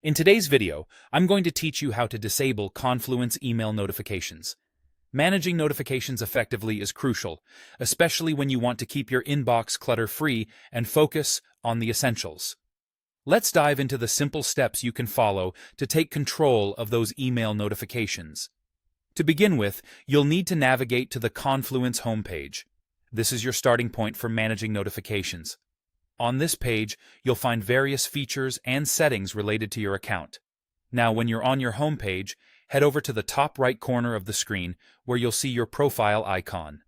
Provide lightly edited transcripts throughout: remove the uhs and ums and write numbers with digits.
In today's video, I'm going to teach you how to disable Confluence email notifications. Managing notifications effectively is crucial, especially when you want to keep your inbox clutter-free and focus on the essentials. Let's dive into the simple steps you can follow to take control of those email notifications. To begin with, you'll need to navigate to the Confluence homepage. This is your starting point for managing notifications. On this page, you'll find various features and settings related to your account. Now, when you're on your home page, head over to the top right corner of the screen where you'll see your profile icon.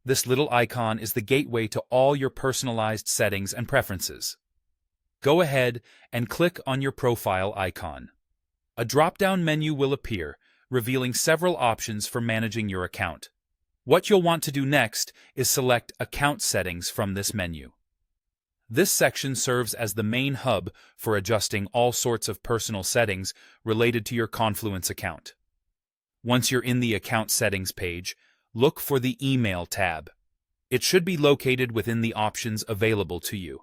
This little icon is the gateway to all your personalized settings and preferences. Go ahead and click on your profile icon. A drop-down menu will appear, revealing several options for managing your account. What you'll want to do next is select Account Settings from this menu. This section serves as the main hub for adjusting all sorts of personal settings related to your Confluence account. Once you're in the Account Settings page, look for the Email tab. It should be located within the options available to you.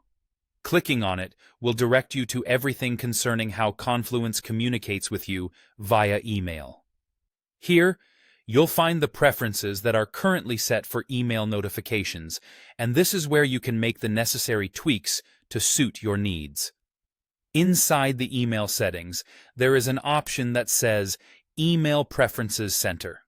Clicking on it will direct you to everything concerning how Confluence communicates with you via email. Here, you'll find the preferences that are currently set for email notifications, and this is where you can make the necessary tweaks to suit your needs. Inside the email settings, there is an option that says Email Preferences Center.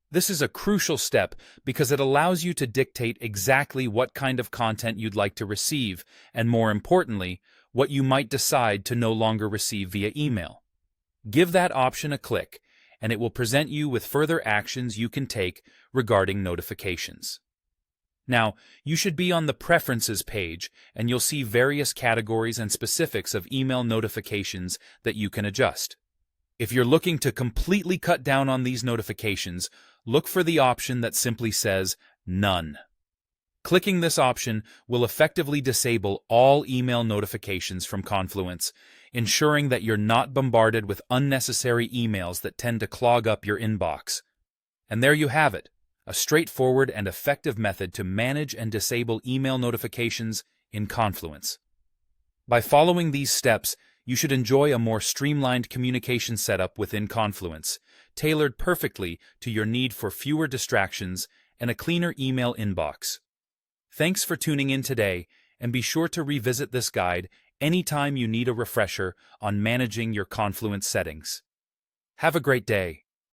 This is a crucial step because it allows you to dictate exactly what kind of content you'd like to receive, and more importantly, what you might decide to no longer receive via email. Give that option a click, and it will present you with further actions you can take regarding notifications. Now, you should be on the Preferences page, and you'll see various categories and specifics of email notifications that you can adjust. If you're looking to completely cut down on these notifications, look for the option that simply says None. Clicking this option will effectively disable all email notifications from Confluence, ensuring that you're not bombarded with unnecessary emails that tend to clog up your inbox. And there you have it, a straightforward and effective method to manage and disable email notifications in Confluence. By following these steps, you should enjoy a more streamlined communication setup within Confluence, tailored perfectly to your need for fewer distractions and a cleaner email inbox. Thanks for tuning in today, and be sure to revisit this guide anytime you need a refresher on managing your Confluence settings. Have a great day.